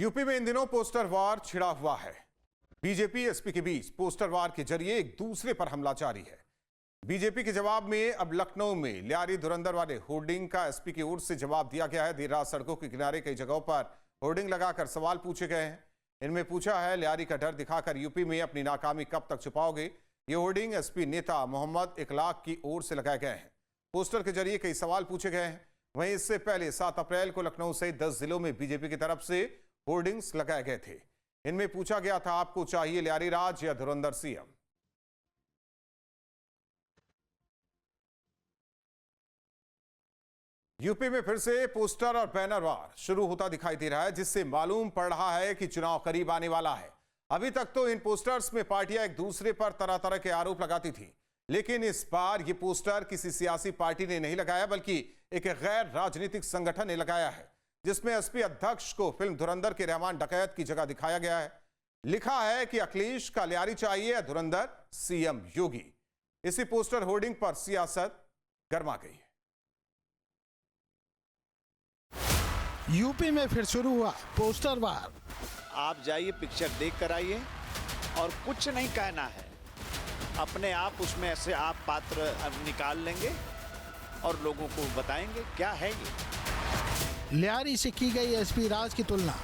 UP में इन दिनों poster वार छिड़ा हुआ है। बीजेपी एसपी के बीच पोस्टर वार के जरिए एक दूसरे पर हमला जारी है। बीजेपी के जवाब में अब लखनऊ में लियारी धुरंधर वाले होर्डिंग का एसपी की ओर से जवाब दिया गया है। देर रात सड़कों के किनारे कई जगहों पर होर्डिंग लगाकर सवाल पूछे गए हैं। इनमें पूछा है, लियारी का डर दिखाकर यूपी में अपनी नाकामी कब तक छुपाओगे। ये होर्डिंग एसपी नेता मोहम्मद इखलाक की ओर से लगाए गए हैं। पोस्टर के जरिए कई सवाल पूछे गए हैं। वहीं इससे पहले 7 अप्रैल को लखनऊ सहित 10 जिलों में बीजेपी की तरफ से होर्डिंग्स लगाए गए थे। इनमें पूछा गया था, आपको चाहिए लियारी राज या धुरंधर सीएम। यूपी में फिर से पोस्टर और बैनर वार शुरू होता दिखाई दे रहा है, जिससे मालूम पड़ रहा है कि चुनाव करीब आने वाला है। अभी तक तो इन पोस्टर्स में पार्टियां एक दूसरे पर तरह तरह के आरोप लगाती थी, लेकिन इस बार ये पोस्टर किसी सियासी पार्टी ने नहीं लगाया, बल्कि एक गैर राजनीतिक संगठन ने लगाया है, जिसमें एसपी अध्यक्ष को फिल्म धुरंधर के रहमान डकैत की जगह दिखाया गया है। लिखा है कि अखिलेश का लियारी चाहिए या धुरंधर सीएम योगी। इसी पोस्टर होर्डिंग पर सियासत गर्मा गई है। यूपी में फिर शुरू हुआ पोस्टर वार। आप जाइए, पिक्चर देख कर आइए और कुछ नहीं कहना है, अपने आप उसमें से आप पात्र निकाल लेंगे और लोगों को बताएंगे क्या है ये। लियारी से की गई एसपी राज की तुलना।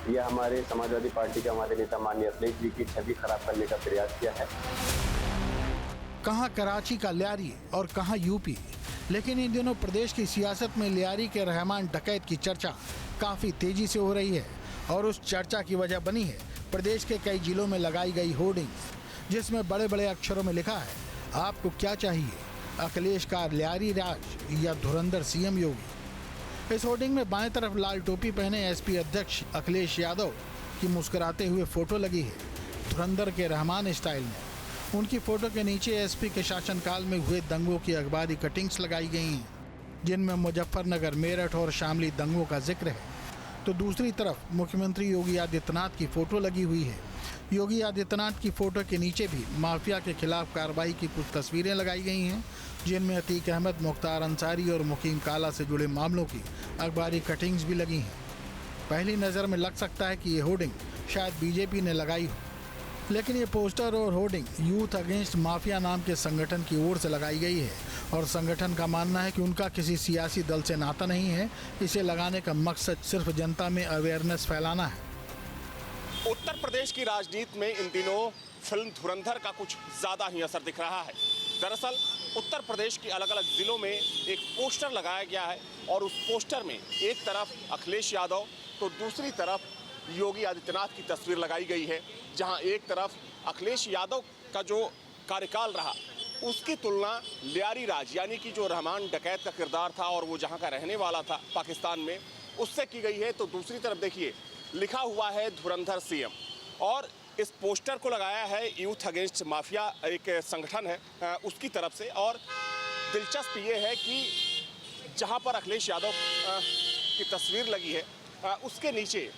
यह हमारे समाजवादी पार्टी के हमारे नेता माननीय अखिलेश जी की छवि खराब करने का प्रयास किया है। कहां कराची का लियारी और कहां यूपी, लेकिन इन दिनों प्रदेश की सियासत में लियारी के रहमान डकैत की चर्चा काफी तेजी से हो रही है और उस चर्चा की वजह बनी है प्रदेश के कई जिलों में लगाई गई होर्डिंग्स, जिसमें बड़े बड़े अक्षरों में लिखा है, आपको क्या चाहिए, अखिलेश का लियारी राज या धुरंधर सीएम योगी। इस होर्डिंग में बाएं तरफ लाल टोपी पहने एसपी अध्यक्ष अखिलेश यादव की मुस्कुराते हुए फोटो लगी है, धुरंधर के रहमान स्टाइल में। उनकी फोटो के नीचे एसपी के शासनकाल में हुए दंगों की अखबारी कटिंग्स लगाई गई हैं, जिनमें मुजफ्फरनगर, मेरठ और शामली दंगों का जिक्र है। तो दूसरी तरफ मुख्यमंत्री योगी आदित्यनाथ की फोटो लगी हुई है। योगी आदित्यनाथ की फोटो के नीचे भी माफिया के खिलाफ कार्रवाई की कुछ तस्वीरें लगाई गई हैं, जिनमें अतीक अहमद, मुख्तार अंसारी और मुकीम काला से जुड़े मामलों की अखबारी कटिंग्स भी लगी हैं। पहली नज़र में लग सकता है कि ये होर्डिंग शायद बीजेपी ने लगाई हो, लेकिन ये पोस्टर और होर्डिंग यूथ अगेंस्ट माफिया नाम के संगठन की ओर से लगाई गई है और संगठन का मानना है कि उनका किसी सियासी दल से नाता नहीं है। इसे लगाने का मकसद सिर्फ जनता में अवेयरनेस फैलाना है। उत्तर प्रदेश की राजनीति में इन दिनों फिल्म धुरंधर का कुछ ज़्यादा ही असर दिख रहा है। दरअसल उत्तर प्रदेश की अलग अलग जिलों में एक पोस्टर लगाया गया है और उस पोस्टर में एक तरफ अखिलेश यादव तो दूसरी तरफ योगी आदित्यनाथ की तस्वीर लगाई गई है, जहां एक तरफ अखिलेश यादव का जो कार्यकाल रहा उसकी तुलना लियारी राज यानी कि जो रहमान डकैत का किरदार था और वो जहां का रहने वाला था पाकिस्तान में, उससे की गई है। तो दूसरी तरफ देखिए, लिखा हुआ है धुरंधर सीएम और इस पोस्टर को लगाया है यूथ अगेंस्ट माफिया, एक संगठन है उसकी तरफ से। और दिलचस्प ये है कि जहां पर अखिलेश यादव की तस्वीर लगी है उसके नीचे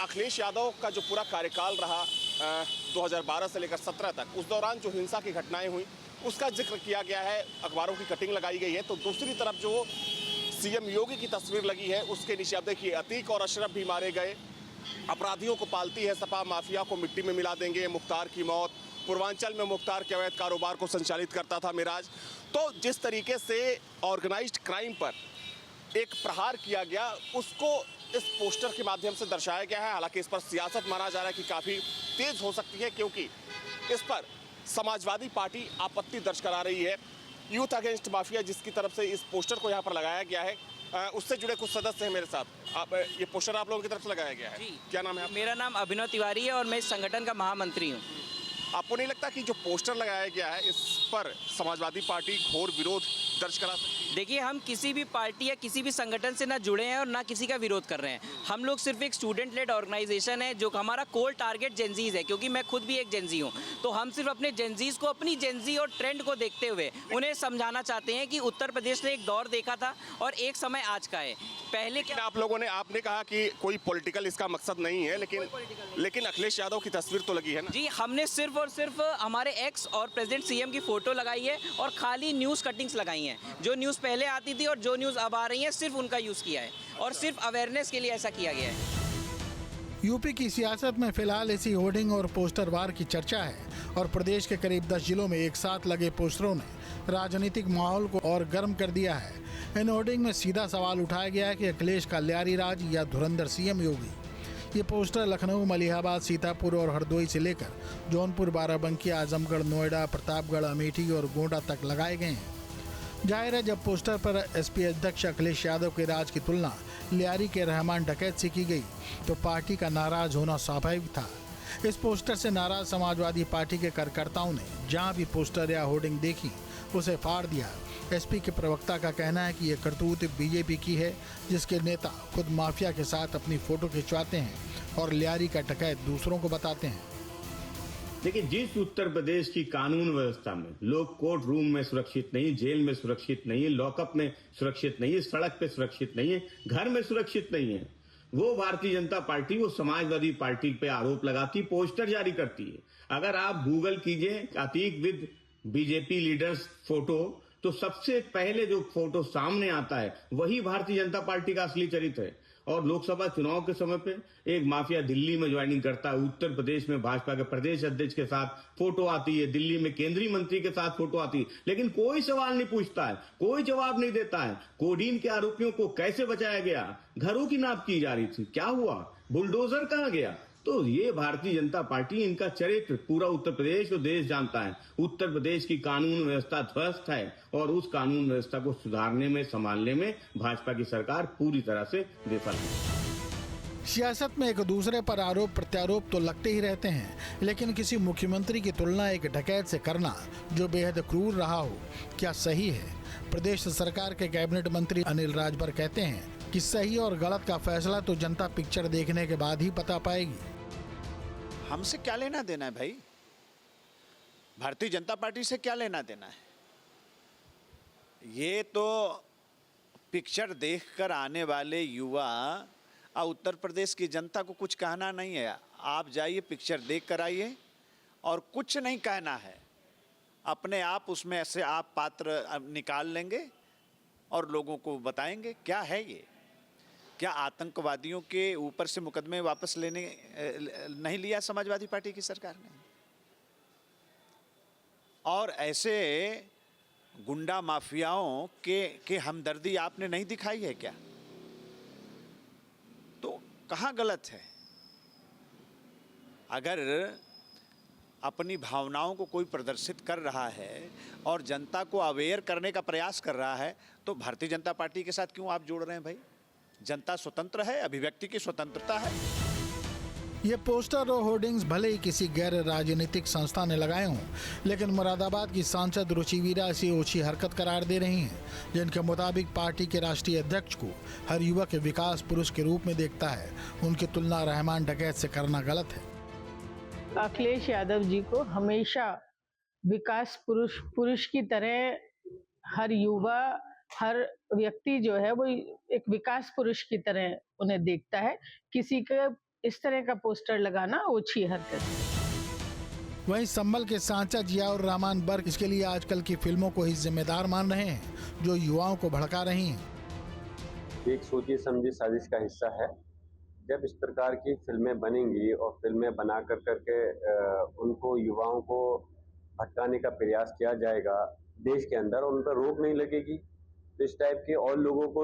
अखिलेश यादव का जो पूरा कार्यकाल रहा 2012 से लेकर 17 तक, उस दौरान जो हिंसा की घटनाएं हुई उसका जिक्र किया गया है, अखबारों की कटिंग लगाई गई है। तो दूसरी तरफ जो सीएम योगी की तस्वीर लगी है उसके नीचे आप देखिए, अतीक और अशरफ भी मारे गए, अपराधियों को पालती है सपा, माफिया को मिट्टी में मिला देंगे, मुख्तार की मौत, पूर्वांचल में मुख्तार के अवैध कारोबार को संचालित करता था मिराज। तो जिस तरीके से ऑर्गेनाइज्ड क्राइम पर एक प्रहार किया गया उसको इस पोस्टर के माध्यम से दर्शाया गया है। हालांकि इस पर सियासत माना जा रहा है कि काफ़ी तेज हो सकती है, क्योंकि इस पर समाजवादी पार्टी आपत्ति दर्ज करा रही है। यूथ अगेंस्ट माफिया जिसकी तरफ से इस पोस्टर को यहाँ पर लगाया गया है, उससे जुड़े कुछ सदस्य हैं मेरे साथ। आप ये पोस्टर आप लोगों की तरफ से लगाया गया है जी। क्या नाम है आपका? मेरा नाम अभिनव तिवारी है और मैं इस संगठन का महामंत्री हूँ। आपको नहीं लगता कि जो पोस्टर लगाया गया है इस पर समाजवादी पार्टी घोर विरोध दर्ज करा सकती है? देखिए, हम किसी भी पार्टी या किसी भी संगठन से ना जुड़े हैं और ना किसी का विरोध कर रहे हैं। हम लोग सिर्फ एक स्टूडेंट लेड ऑर्गेनाइजेशन है, जो हमारा कोर टारगेट जेनजीज है, क्योंकि मैं खुद भी एक जेनजी हूँ। तो हम सिर्फ अपने जेनजीज को, अपनी जेनजी और ट्रेंड को देखते हुए उन्हें समझाना चाहते हैं कि उत्तर प्रदेश ने एक दौर देखा था और एक समय आज का है। पहले क्या आप लोगों ने, आपने कहा कि कोई पॉलिटिकल इसका मकसद नहीं है, लेकिन अखिलेश यादव की तस्वीर तो लगी है ना जी। हमने सिर्फ और सिर्फ हमारे एक्स और प्रेसिडेंट सीएम की फोटो लगाई है और खाली न्यूज़ कटिंग्स लगाई हैं। जो न्यूज़ पहले आती थी और जो न्यूज़ अब आ रही है, सिर्फ उनका यूज़ किया है और सिर्फ अवेयरनेस के लिए ऐसा किया गया है। यूपी की सियासत में फिलहाल इसी होर्डिंग और पोस्टर वार की चर्चा है और प्रदेश के करीब 10 जिलों में एक साथ लगे पोस्टरों ने राजनीतिक माहौल को और गर्म कर दिया है। इन होर्डिंग में सीधा सवाल उठाया गया है कि अखिलेश का लियारी राज या धुरंधर सीएम योगी। ये पोस्टर लखनऊ, मलिहाबाद, सीतापुर और हरदोई से लेकर जौनपुर, बाराबंकी, आजमगढ़, नोएडा, प्रतापगढ़, अमेठी और गोंडा तक लगाए गए हैं। जाहिर है, जब पोस्टर पर एसपी अध्यक्ष अखिलेश यादव के राज की तुलना लियारी के रहमान डकैत से की गई तो पार्टी का नाराज होना स्वाभाविक था। इस पोस्टर से नाराज समाजवादी पार्टी के कार्यकर्ताओं ने जहां भी पोस्टर या होर्डिंग देखी उसे फाड़ दिया। एसपी के प्रवक्ता का कहना है कि ये करतूत बीजेपी की है, जिसके नेता खुद माफिया के साथ अपनी फोटो खिंचवाते हैं और लियारी का डकैत दूसरों को बताते हैं। लेकिन जिस उत्तर प्रदेश की कानून व्यवस्था में लोग कोर्ट रूम में सुरक्षित नहीं, जेल में सुरक्षित नहीं है, लॉकअप में सुरक्षित नहीं है, सड़क पे सुरक्षित नहीं है, घर में सुरक्षित नहीं है, वो भारतीय जनता पार्टी, वो समाजवादी पार्टी पे आरोप लगाती, पोस्टर जारी करती है। अगर आप गूगल कीजिए Atiq with BJP leaders photo, तो सबसे पहले जो फोटो सामने आता है वही भारतीय जनता पार्टी का असली चरित्र है। और लोकसभा चुनाव के समय पे एक माफिया दिल्ली में ज्वाइनिंग करता है, उत्तर प्रदेश में भाजपा के प्रदेश अध्यक्ष के साथ फोटो आती है, दिल्ली में केंद्रीय मंत्री के साथ फोटो आती है, लेकिन कोई सवाल नहीं पूछता है, कोई जवाब नहीं देता है। कोडीन के आरोपियों को कैसे बचाया गया, घरों की नाप की जा रही थी, क्या हुआ, बुलडोजर कहाँ गया। तो ये भारतीय जनता पार्टी, इनका चरित्र पूरा उत्तर प्रदेश और देश जानता है। उत्तर प्रदेश की कानून व्यवस्था ध्वस्त है और उस कानून व्यवस्था को सुधारने में, संभालने में भाजपा की सरकार पूरी तरह से विफल है। सियासत में एक दूसरे पर आरोप प्रत्यारोप तो लगते ही रहते हैं, लेकिन किसी मुख्यमंत्री की तुलना एक डकैत से करना जो बेहद क्रूर रहा हो, क्या सही है? प्रदेश सरकार के कैबिनेट मंत्री अनिल राजभर कहते हैं कि सही और गलत का फैसला तो जनता पिक्चर देखने के बाद ही पता पाएगी। हमसे क्या लेना देना है भाई, भारतीय जनता पार्टी से क्या लेना देना है। ये तो पिक्चर देखकर आने वाले युवा और उत्तर प्रदेश की जनता को कुछ कहना नहीं है। आप जाइए, पिक्चर देख कर आइए और कुछ नहीं कहना है, अपने आप उसमें से आप पात्र निकाल लेंगे और लोगों को बताएंगे क्या है ये। क्या आतंकवादियों के ऊपर से मुकदमे वापस लेने नहीं लिया समाजवादी पार्टी की सरकार ने? और ऐसे गुंडा माफियाओं के हमदर्दी आपने नहीं दिखाई है क्या? तो कहाँ गलत है? अगर अपनी भावनाओं को कोई प्रदर्शित कर रहा है और जनता को अवेयर करने का प्रयास कर रहा है, तो भारतीय जनता पार्टी के साथ क्यों आप जोड़ रहे हैं भाई? जनता स्वतंत्र है, अभिव्यक्ति की स्वतंत्रता है। ये पोस्टर और होर्डिंग्स भले ही किसी गैर राजनीतिक संस्था ने लगाए हों, लेकिन मुरादाबाद की सांसद रुचिवीरा इसे ओछी हरकत करार दे रही हैं, जिनके मुताबिक पार्टी के राष्ट्रीय अध्यक्ष को हर युवा के विकास पुरुष के रूप में देखता है। उनकी तुलना रहमान डकैत से करना गलत है। अखिलेश यादव जी को हमेशा विकास पुरुष की तरह हर युवा, हर व्यक्ति जो है वो एक विकास पुरुष की तरह उन्हें देखता है। किसी का इस तरह का पोस्टर लगाना ओछी हरकत है। वहीं संभल के सांसद जियाउर रहमान बर्क इसके लिए आजकल की फिल्मों को ही जिम्मेदार मान रहे हैं, जो युवाओं को भड़का रही हैं। एक सोची समझी साजिश का हिस्सा है। जब इस प्रकार की फिल्में बनेंगी और फिल्में बना करके उनको, युवाओं को भटकाने का प्रयास किया जाएगा देश के अंदर और उन पर रोक नहीं लगेगी, तो इस टाइप के और लोगों को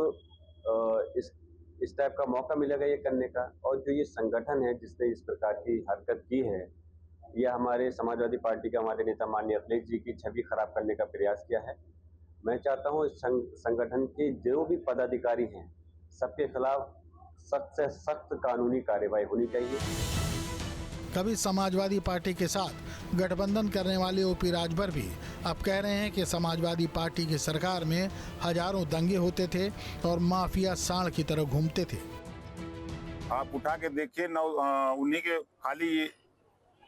इस टाइप का मौका मिलेगा ये करने का। और जो ये संगठन है जिसने इस प्रकार की हरकत की है, यह हमारे समाजवादी पार्टी के हमारे नेता माननीय अखिलेश जी की छवि खराब करने का प्रयास किया है। मैं चाहता हूँ इस संगठन के जो भी पदाधिकारी हैं, सबके खिलाफ सख्त से सख्त कानूनी कार्रवाई होनी चाहिए। कभी समाजवादी पार्टी के साथ गठबंधन करने वाले ओपी राजभर भी अब कह रहे हैं कि समाजवादी पार्टी की सरकार में हजारों दंगे होते थे और माफिया सांड की तरह घूमते थे। आप उठा के देखिए, उन्हीं के खाली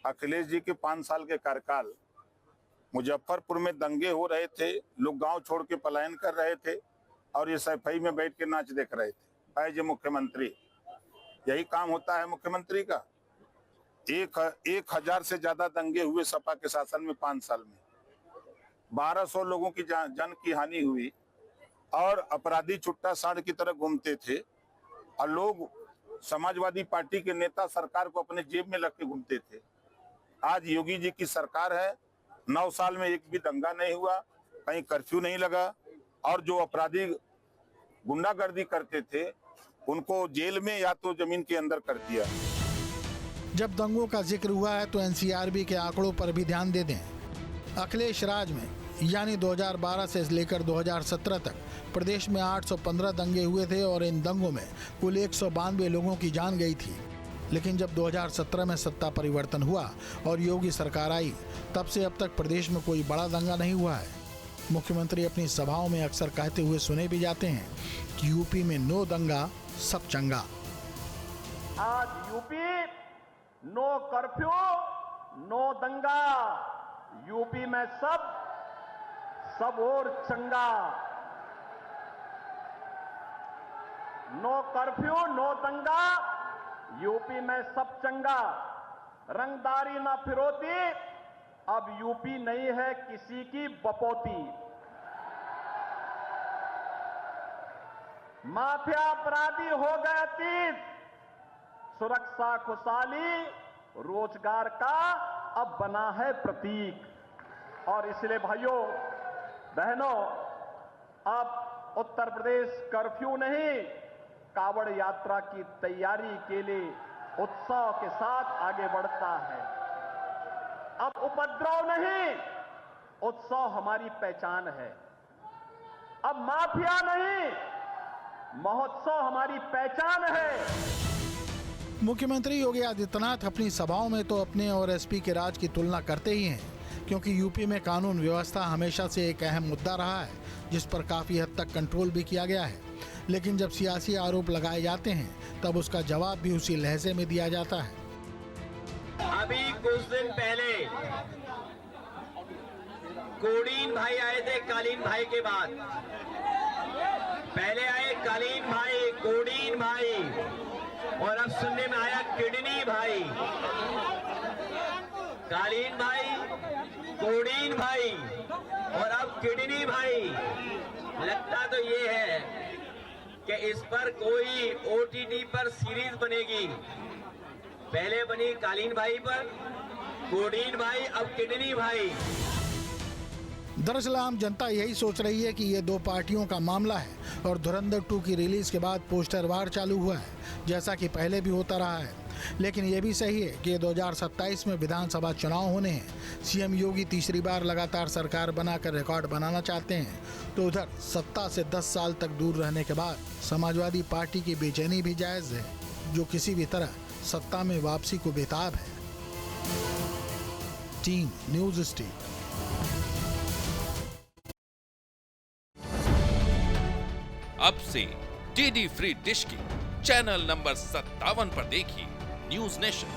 अखिलेश जी के 5 साल के कार्यकाल, मुजफ्फरपुर में दंगे हो रहे थे, लोग गांव छोड़ के पलायन कर रहे थे और ये सफाई में बैठ के नाच देख रहे थे। एज मुख्यमंत्री यही काम होता है मुख्यमंत्री का। 1000 से ज्यादा दंगे हुए सपा के शासन में 5 साल में, 1200 लोगों की जान की हानि हुई और अपराधी छुट्टा सांड की तरह घूमते थे और लोग समाजवादी पार्टी के नेता सरकार को अपने जेब में रख के घूमते थे। आज योगी जी की सरकार है, 9 साल में एक भी दंगा नहीं हुआ, कहीं कर्फ्यू नहीं लगा, और जो अपराधी गुंडागर्दी करते थे उनको जेल में या तो जमीन के अंदर कर दिया। जब दंगों का जिक्र हुआ है तो एनसीआरबी के आंकड़ों पर भी ध्यान दे दें। अखिलेश राज में यानी 2012 से लेकर 2017 तक प्रदेश में 815 दंगे हुए थे और इन दंगों में कुल 192 लोगों की जान गई थी। लेकिन जब 2017 में सत्ता परिवर्तन हुआ और योगी सरकार आई, तब से अब तक प्रदेश में कोई बड़ा दंगा नहीं हुआ है। मुख्यमंत्री अपनी सभाओं में अक्सर कहते हुए सुने भी जाते हैं कि यूपी में नो दंगा सब चंगा। आज यूपी नो कर्फ्यू नो दंगा, यूपी में सब और चंगा। नो कर्फ्यू नो दंगा, यूपी में सब चंगा। रंगदारी ना फिरौती, अब यूपी नहीं है किसी की बपौती। माफिया अपराधी हो गए अतीत, सुरक्षा खुशहाली रोजगार का अब बना है प्रतीक। और इसलिए भाइयों बहनों, अब उत्तर प्रदेश कर्फ्यू नहीं, कावड़ यात्रा की तैयारी के लिए उत्साह के साथ आगे बढ़ता है। अब उपद्रव नहीं, उत्साह हमारी पहचान है। अब माफिया नहीं, महोत्सव हमारी पहचान है। मुख्यमंत्री योगी आदित्यनाथ अपनी सभाओं में तो अपने और एसपी के राज की तुलना करते ही हैं, क्योंकि यूपी में कानून व्यवस्था हमेशा से एक अहम मुद्दा रहा है, जिस पर काफी हद तक कंट्रोल भी किया गया है। लेकिन जब सियासी आरोप लगाए जाते हैं, तब उसका जवाब भी उसी लहजे में दिया जाता है। अभी कुछ दिन पहले कोडीन भाई आए थे, कालीन भाई के बाद। पहले आए कालीन भाई, कोडीन भाई, और अब सुनने में आया किडनी भाई। कालीन भाई, कोडीन भाई और अब किडनी भाई। लगता तो ये है कि इस पर कोई ओटीटी पर सीरीज बनेगी। पहले बनी कालीन भाई पर, कोडीन भाई, अब किडनी भाई। दरअसल आम जनता यही सोच रही है कि ये दो पार्टियों का मामला है और धुरंधर 2 की रिलीज के बाद पोस्टर वार चालू हुआ है, जैसा कि पहले भी होता रहा है। लेकिन ये भी सही है कि 2027 में विधानसभा चुनाव होने हैं। सीएम योगी तीसरी बार लगातार सरकार बनाकर रिकॉर्ड बनाना चाहते हैं, तो उधर सत्ता से 10 साल तक दूर रहने के बाद समाजवादी पार्टी की बेचैनी भी जायज है, जो किसी भी तरह सत्ता में वापसी को बेताब है। टीम न्यूज़ स्टीक। अब से डीडी फ्री डिश की चैनल नंबर 57 पर देखिए न्यूज़ नेशन।